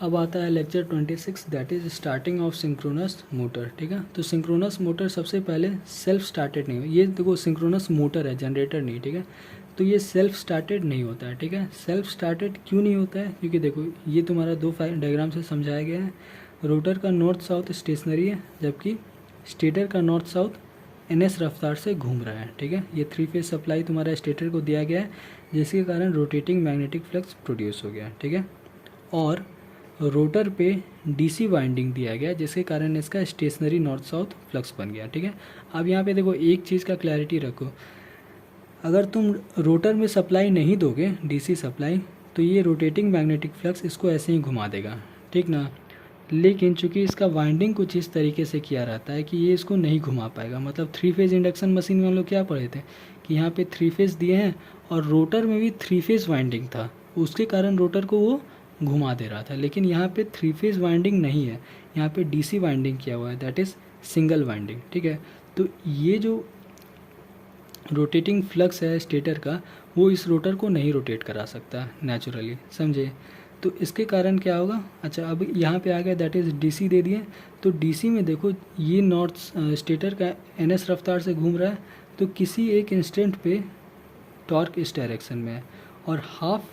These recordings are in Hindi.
अब आता है lecture 26 that is starting of synchronous motor. ठीक है, तो सिंक्रोनस मोटर सबसे पहले सेल्फ स्टार्टेड नहीं हो, ये देखो सिंक्रोनस मोटर है, जनरेटर नहीं। ठीक है, तो ये सेल्फ स्टार्टेड नहीं होता है। ठीक है, सेल्फ स्टार्टेड क्यों नहीं होता है? क्योंकि देखो ये तुम्हारा दो डायग्राम से समझाया गया है। रोटर का नॉर्थ साउथ स्टेशनरी है, जबकि स्टेटर का नॉर्थ साउथ NS रफ्तार से घूम रहा है। ठीक है, ये 3 फेज सप्लाई तुम्हारा स्टेटर को दिया गया है, जिसके कारण रोटेटिंग मैग्नेटिक फ्लक्स प्रोड्यूस हो गया। ठीक है, और रोटर पे DC वाइंडिंग दिया गया, जिसके कारण इसका स्टेशनरी नॉर्थ साउथ फ्लक्स बन गया। ठीक है, अब यहाँ पे देखो एक चीज़ का क्लैरिटी रखो, अगर तुम रोटर में सप्लाई नहीं दोगे DC सप्लाई, तो ये रोटेटिंग मैग्नेटिक फ्लक्स इसको ऐसे ही घुमा देगा। ठीक ना, लेकिन चूंकि इसका वाइंडिंग कुछ इस तरीके से किया रहता है कि ये इसको नहीं घुमा पाएगा। मतलब 3 फेज इंडक्शन मशीन में हम लोग क्या पढ़े थे कि यहाँ पे 3 फेज दिए हैं और रोटर में भी 3 फेज वाइंडिंग था, उसके कारण रोटर को वो घुमा दे रहा था। लेकिन यहाँ पे 3 फेज वाइंडिंग नहीं है, यहाँ पे DC वाइंडिंग किया हुआ है, दैट इज़ सिंगल वाइंडिंग। ठीक है, तो ये जो रोटेटिंग फ्लक्स है स्टेटर का, वो इस रोटर को नहीं रोटेट करा सकता नेचुरली, समझे? तो इसके कारण क्या होगा? अच्छा, अब यहाँ पे आ गया दैट इज़ DC दे दिए। तो DC में देखो ये नॉर्थ स्टेटर का NS रफ्तार से घूम रहा है, तो किसी एक इंस्टेंट पे टॉर्क इस डायरेक्शन में है, और हाफ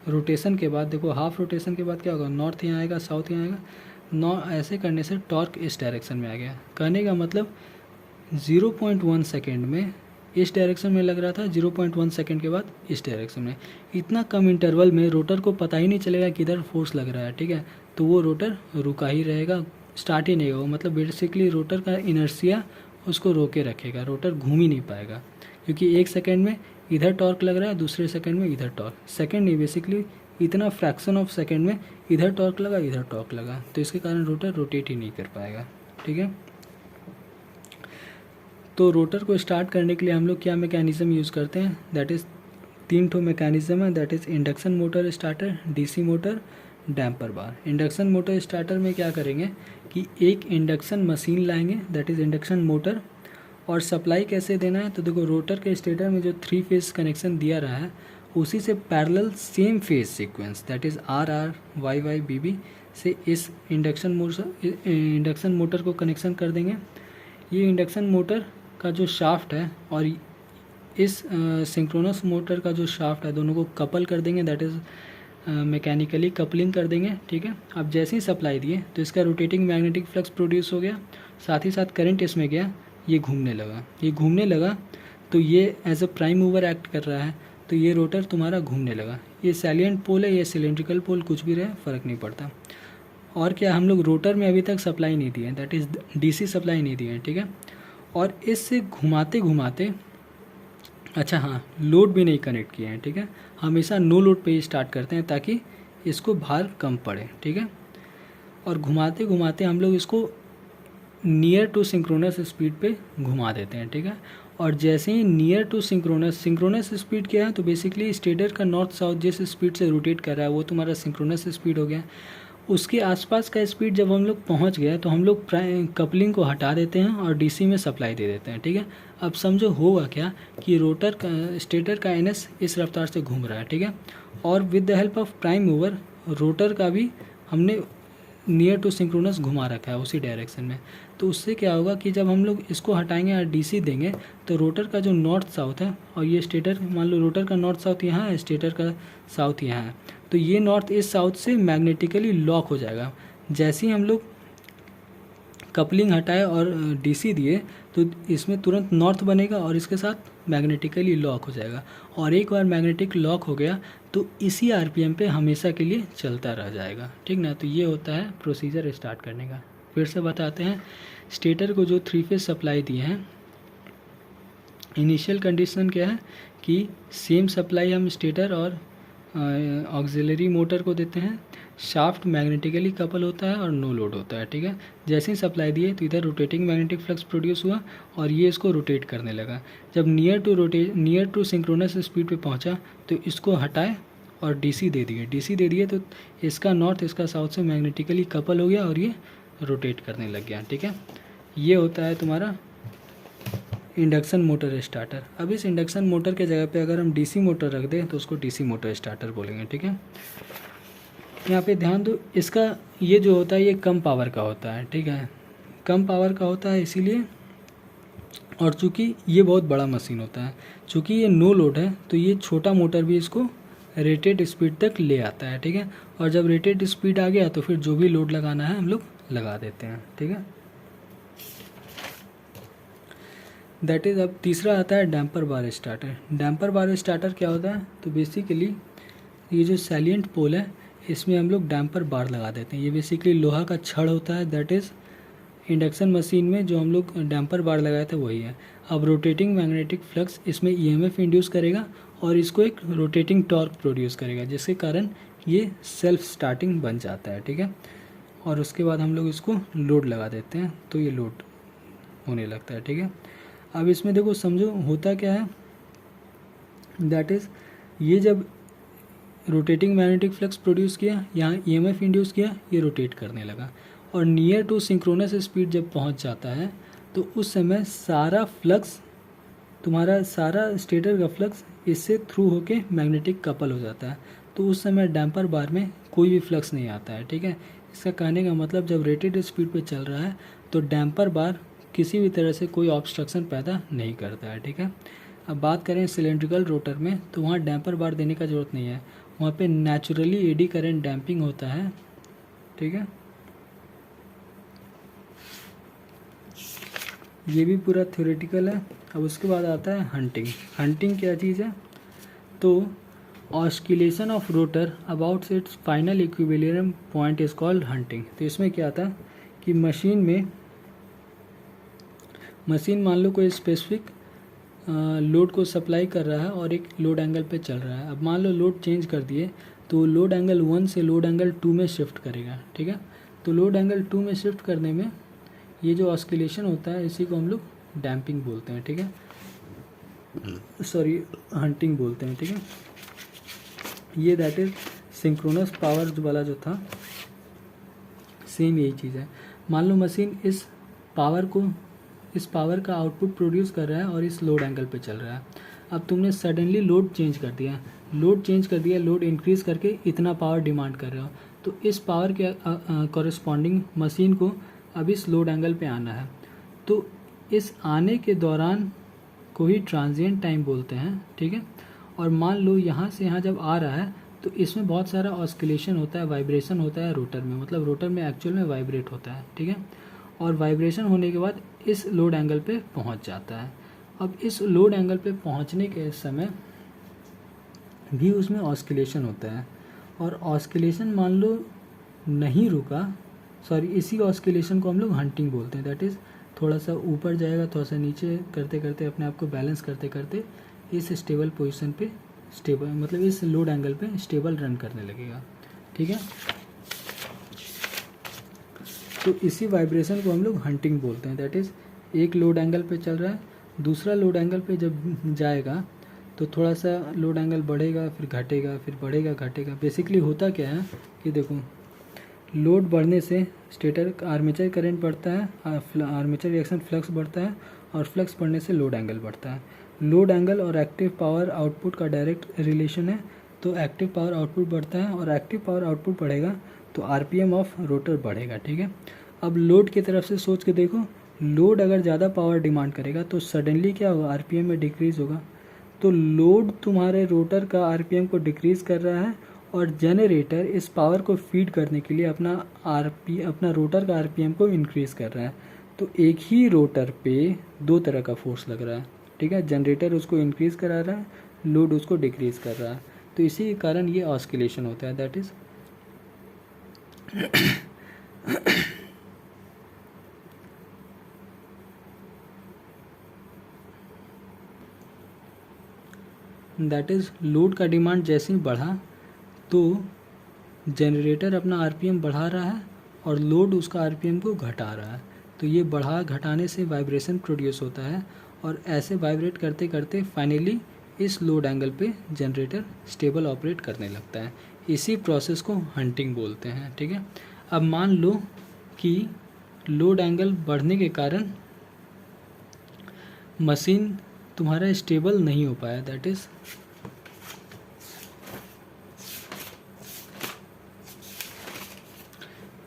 रोटेशन के बाद देखो, हाफ रोटेशन के बाद क्या होगा? नॉर्थ यहाँ आएगा, साउथ यहाँ आएगा, ऐसे करने से टॉर्क इस डायरेक्शन में आ गया। कहने का मतलब 0.1 सेकेंड में इस डायरेक्शन में लग रहा था, 0.1 सेकेंड के बाद इस डायरेक्शन में। इतना कम इंटरवल में रोटर को पता ही नहीं चलेगा किधर फोर्स लग रहा है। ठीक है, तो वो रोटर रुका ही रहेगा, स्टार्ट ही नहीं होगा। मतलब बेसिकली रोटर का इनर्शिया उसको रोके रखेगा, रोटर घूम ही नहीं पाएगा, क्योंकि 1 सेकेंड में इधर टॉर्क लग रहा है, दूसरे सेकेंड में इधर टॉर्क, सेकेंड नहीं बेसिकली इतना फ्रैक्शन ऑफ सेकेंड में इधर टॉर्क लगा, इधर टॉर्क लगा, तो इसके कारण रोटर रोटेट ही नहीं कर पाएगा। ठीक है, तो रोटर को स्टार्ट करने के लिए हम लोग क्या मैकेनिज़्म यूज़ करते हैं? दैट इज़ 3 ठो मैकेनिज़्म है, that is induction motor starter, DC motor, damper bar. Induction motor starter में क्या करेंगे कि एक इंडक्शन मशीन लाएंगे, दैट इज़ इंडक्शन मोटर, और सप्लाई कैसे देना है? तो देखो रोटर के स्टेटर में जो 3 फेज कनेक्शन दिया रहा है, उसी से parallel same phase sequence that is RR YY BB से इस इंडक्शन मोटर को कनेक्शन कर देंगे। ये इंडक्शन मोटर का जो शाफ्ट है और इस सिंक्रोनस मोटर का जो शाफ्ट है, दोनों को कपल कर देंगे, दैट इज़ मैकेनिकली कपलिंग कर देंगे। ठीक है, अब जैसे ही सप्लाई दिए तो इसका रोटेटिंग मैग्नेटिक फ्लक्स प्रोड्यूस हो गया, साथ ही साथ करंट इसमें गया, ये घूमने लगा। ये घूमने लगा तो ये as a prime mover act कर रहा है, तो ये रोटर तुम्हारा घूमने लगा। ये सैलिएंट पोल है, ये सिलेंड्रिकल पोल, कुछ भी रहे फ़र्क नहीं पड़ता। और क्या, हम लोग रोटर में अभी तक सप्लाई नहीं दिए, दैट इज़ DC सप्लाई नहीं दिए। ठीक है, और इससे घुमाते घुमाते, अच्छा हाँ, लोड भी नहीं कनेक्ट किए हैं। ठीक है, हमेशा नो लोड पे ही स्टार्ट करते हैं ताकि इसको भार कम पड़े। ठीक है, और घुमाते घुमाते हम लोग इसको नियर टू सिंक्रोनस स्पीड पे घुमा देते हैं। ठीक है, और जैसे ही नियर टू सिंक्रोनस स्पीड क्या है? तो बेसिकली स्टेटर का नॉर्थ साउथ जिस स्पीड से रोटेट कर रहा है वो तुम्हारा सिंक्रोनस स्पीड हो गया। उसके आसपास का स्पीड जब हम लोग पहुंच गए तो हम लोग कपलिंग को हटा देते हैं और DC में सप्लाई दे देते हैं। ठीक है, अब समझो होगा क्या कि रोटर का स्टेटर का NS इस रफ्तार से घूम रहा है। ठीक है, और with the help of prime mover rotor का भी हमने नियर टू सिंक्रोनस घुमा रखा है उसी डायरेक्शन में। तो उससे क्या होगा कि जब हम लोग इसको हटाएंगे और DC देंगे तो रोटर का जो नॉर्थ साउथ है, और ये स्टेटर, मान लो रोटर का नॉर्थ साउथ यहाँ है, स्टेटर का साउथ यहाँ है, तो ये नॉर्थ इस साउथ से मैग्नेटिकली लॉक हो जाएगा। जैसे ही हम लोग कपलिंग हटाए और DC दिए तो इसमें तुरंत नॉर्थ बनेगा और इसके साथ मैग्नेटिकली लॉक हो जाएगा, और एक बार मैग्नेटिक लॉक हो गया तो इसी RPM पे हमेशा के लिए चलता रह जाएगा। ठीक ना, तो ये होता है प्रोसीजर स्टार्ट करने का। फिर से बताते हैं, स्टेटर को जो 3 फेज सप्लाई दिए हैं, इनिशियल कंडीशन क्या है कि सेम सप्लाई हम स्टेटर और ऑक्सिलरी मोटर को देते हैं, शाफ्ट मैग्नेटिकली कपल होता है और नो लोड होता है। ठीक है, जैसे ही सप्लाई दिए तो इधर रोटेटिंग मैग्नेटिक फ्लक्स प्रोड्यूस हुआ और ये इसको रोटेट करने लगा। जब नियर टू सिंक्रोनस स्पीड पे पहुंचा तो इसको हटाए और DC दे दिए तो इसका नॉर्थ इसका साउथ से मैग्नेटिकली कपल हो गया और ये रोटेट करने लग गया। ठीक है, ये होता है तुम्हारा इंडक्शन मोटर स्टार्टर। अब इस इंडक्शन मोटर के जगह पे अगर हम DC मोटर रख दें तो उसको DC मोटर स्टार्टर बोलेंगे। ठीक है, यहाँ पे ध्यान दो, इसका ये जो होता है ये कम पावर का होता है, ठीक है, कम पावर का होता है इसीलिए, और चूँकि ये बहुत बड़ा मशीन होता है, चूँकि ये नो लोड है तो ये छोटा मोटर भी इसको रेटेड स्पीड तक ले आता है, ठीक है। और जब रेटेड स्पीड आ गया तो फिर जो भी लोड लगाना है हम लोग लगा देते हैं, ठीक है। दैट इज़, अब तीसरा आता है डैम्पर बार स्टार्टर। डैम्पर बार स्टार्टर क्या होता है, तो बेसिकली ये जो सैलिएंट पोल है इसमें हम लोग डैम्पर बार लगा देते हैं। ये बेसिकली लोहा का छड़ होता है, दैट इज़ इंडक्शन मशीन में जो हम लोग डैम्पर बार लगाए थे वही है। अब रोटेटिंग मैग्नेटिक फ्लक्स इसमें ईएमएफ इंड्यूस करेगा और इसको एक रोटेटिंग टॉर्क प्रोड्यूस करेगा, जिसके कारण ये सेल्फ स्टार्टिंग बन जाता है, ठीक है। और उसके बाद हम लोग इसको लोड लगा देते हैं तो ये लोड होने लगता है, ठीक है। अब इसमें देखो समझो होता क्या है, दैट इज़ ये जब रोटेटिंग मैग्नेटिक फ्लक्स प्रोड्यूस किया, यहाँ ईएमएफ इंड्यूस किया, ये रोटेट करने लगा, और नियर टू सिंक्रोनस स्पीड जब पहुँच जाता है तो उस समय सारा फ्लक्स, तुम्हारा सारा स्टेटर का फ्लक्स इससे थ्रू होके मैग्नेटिक कपल हो जाता है, तो उस समय डैम्पर बार में कोई भी फ्लक्स नहीं आता है, ठीक है। इसका कहने का मतलब जब रेटेड स्पीड पे चल रहा है तो डैम्पर बार किसी भी तरह से कोई ऑब्स्ट्रक्शन पैदा नहीं करता है, ठीक है। अब बात करें सिलेंड्रिकल रोटर में, तो वहाँ डैम्पर बार देने का ज़रूरत नहीं है, वहाँ पे नेचुरली एडी करंट डैम्पिंग होता है, ठीक है। ये भी पूरा थ्योरेटिकल है। अब उसके बाद आता है हंटिंग। हंटिंग क्या चीज़ है, तो oscillation of rotor about it's final equilibrium point is called hunting. तो इसमें क्या था कि मशीन मान लो कोई स्पेसिफिक लोड को सप्लाई कर रहा है और एक लोड एंगल पे चल रहा है। अब मान लो लोड चेंज कर दिए तो लोड एंगल 1 से लोड एंगल 2 में शिफ्ट करेगा, ठीक है। तो लोड एंगल 2 में शिफ्ट करने में ये जो ऑस्किलेशन होता है इसी को हम लोग डैम्पिंग बोलते हैं, ठीक है, सॉरी हंटिंग बोलते हैं, ठीक है। ये दैट इज सिंक्रोनस पावर वाला जो था, सेम यही चीज़ है। मान लो मशीन इस पावर का आउटपुट प्रोड्यूस कर रहा है और इस लोड एंगल पे चल रहा है। अब तुमने सडनली लोड चेंज कर दिया, लोड इंक्रीज करके इतना पावर डिमांड कर रहे हो, तो इस पावर के कॉरेस्पॉन्डिंग मशीन को अब इस लोड एंगल पे आना है। तो इस आने के दौरान को ही ट्रांजिएंट टाइम बोलते हैं, ठीक है। और मान लो यहाँ से यहाँ जब आ रहा है तो इसमें बहुत सारा ऑस्किलेशन होता है, वाइब्रेशन होता है रोटर में, मतलब रोटर में एक्चुअल में वाइब्रेट होता है, ठीक है। और वाइब्रेशन होने के बाद इस लोड एंगल पे पहुँच जाता है। अब इस लोड एंगल पे पहुँचने के समय भी उसमें ऑस्किलेशन होता है, और ऑस्किलेशन मान लो नहीं रुका, सॉरी इसी ऑस्किलेशन को हम लोग हंटिंग बोलते हैं। दैट इज़ थोड़ा सा ऊपर जाएगा, थोड़ा सा नीचे करते करते अपने आप को बैलेंस करते करते इस स्टेबल पोजीशन पे स्टेबल, मतलब इस लोड एंगल पे स्टेबल रन करने लगेगा, ठीक है। तो इसी वाइब्रेशन को हम लोग हंटिंग बोलते हैं। दैट इज़ एक लोड एंगल पे चल रहा है, दूसरा लोड एंगल पे जब जाएगा तो थोड़ा सा लोड एंगल बढ़ेगा, फिर घटेगा, फिर बढ़ेगा, घटेगा। बेसिकली होता क्या है कि देखो, लोड बढ़ने से स्टेटर आर्मेचर करंट बढ़ता है, आर्मेचर रिएक्शन फ्लक्स बढ़ता है, और फ्लक्स बढ़ने से लोड एंगल बढ़ता है। लोड एंगल और एक्टिव पावर आउटपुट का डायरेक्ट रिलेशन है, तो एक्टिव पावर आउटपुट बढ़ता है, और एक्टिव पावर आउटपुट बढ़ेगा तो आरपीएम ऑफ रोटर बढ़ेगा, ठीक है। अब लोड की तरफ से सोच के देखो, लोड अगर ज़्यादा पावर डिमांड करेगा तो सडनली क्या होगा, आरपीएम में डिक्रीज़ होगा। तो लोड तुम्हारे रोटर का आरपीएम को डिक्रीज़ कर रहा है, और जनरेटर इस पावर को फीड करने के लिए अपना रोटर का आरपीएम को इंक्रीज़ कर रहा है। तो एक ही रोटर पे दो तरह का फोर्स लग रहा है, ठीक है। जनरेटर उसको इंक्रीज़ करा रहा है, लोड उसको डिक्रीज़ कर रहा है, तो इसी के कारण ये ऑस्किलेशन होता है। दैट इज़ लोड का डिमांड जैसे ही बढ़ा तो जनरेटर अपना आरपीएम बढ़ा रहा है और लोड उसका आरपीएम को घटा रहा है। तो ये बढ़ा घटाने से वाइब्रेशन प्रोड्यूस होता है, और ऐसे वाइब्रेट करते करते फाइनली इस लोड एंगल पे जनरेटर स्टेबल ऑपरेट करने लगता है। इसी प्रोसेस को हंटिंग बोलते हैं, ठीक है। अब मान लो कि लोड एंगल बढ़ने के कारण मशीन तुम्हारा स्टेबल नहीं हो पाया, दैट इज़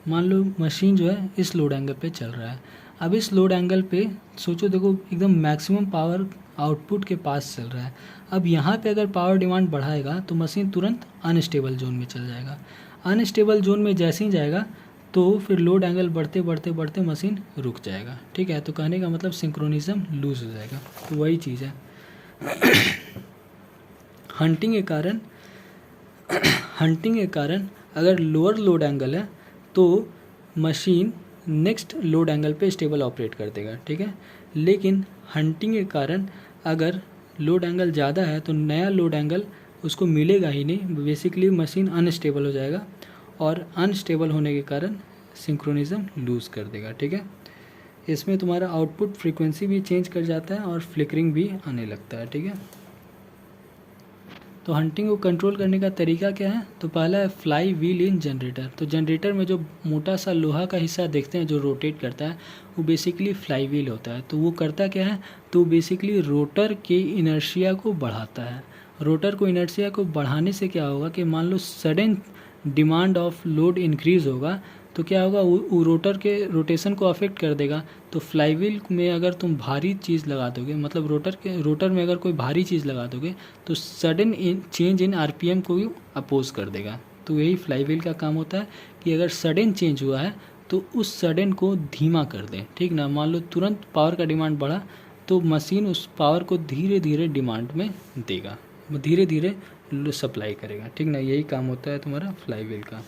मान लो मशीन जो है इस लोड एंगल पे चल रहा है। अब इस लोड एंगल पे सोचो, देखो एकदम मैक्सिमम पावर आउटपुट के पास चल रहा है। अब यहाँ पे अगर पावर डिमांड बढ़ाएगा तो मशीन तुरंत अनस्टेबल जोन में चल जाएगा। अनस्टेबल जोन में जैसे ही जाएगा तो फिर लोड एंगल बढ़ते बढ़ते बढ़ते मशीन रुक जाएगा। ठीक है, तो कहने का मतलब सिंक्रोनिज्म लूज हो जाएगा। तो वही चीज़ है। हंटिंग के कारण अगर लोअर लोड एंगल है तो मशीन नेक्स्ट लोड एंगल पे स्टेबल ऑपरेट कर देगा। ठीक है, लेकिन हंटिंग के कारण अगर लोड एंगल ज़्यादा है तो नया लोड एंगल उसको मिलेगा ही नहीं, बेसिकली मशीन अनस्टेबल हो जाएगा और अनस्टेबल होने के कारण सिंक्रोनिज्म लूज़ कर देगा। ठीक है, इसमें तुम्हारा आउटपुट फ्रीक्वेंसी भी चेंज कर जाता है और फ्लिकरिंग भी आने लगता है। ठीक है, तो हंटिंग को कंट्रोल करने का तरीका क्या है? तो पहला है फ्लाई व्हील इन जनरेटर। तो जनरेटर में जो मोटा सा लोहा का हिस्सा देखते हैं जो रोटेट करता है, वो बेसिकली फ्लाई व्हील होता है। तो वो करता क्या है? तो बेसिकली रोटर के इनर्शिया को बढ़ाता है। रोटर को इनर्शिया को बढ़ाने से क्या होगा कि मान लो sudden demand of load increase होगा तो क्या होगा, वो रोटर के रोटेशन को अफेक्ट कर देगा। तो फ्लाईव्हील में अगर तुम भारी चीज़ लगा दोगे, मतलब रोटर में अगर कोई भारी चीज़ लगा दोगे तो सडन चेंज इन आरपीएम को भी अपोज कर देगा। तो यही फ्लाईव्हील का काम होता है कि अगर सडन चेंज हुआ है तो उस सडन को धीमा कर दें। ठीक ना, मान लो तुरंत पावर का डिमांड बढ़ा तो मशीन उस पावर को धीरे धीरे डिमांड में देगा, धीरे धीरे सप्लाई करेगा। ठीक ना, यही काम होता है तुम्हारा फ्लाईव्हील का।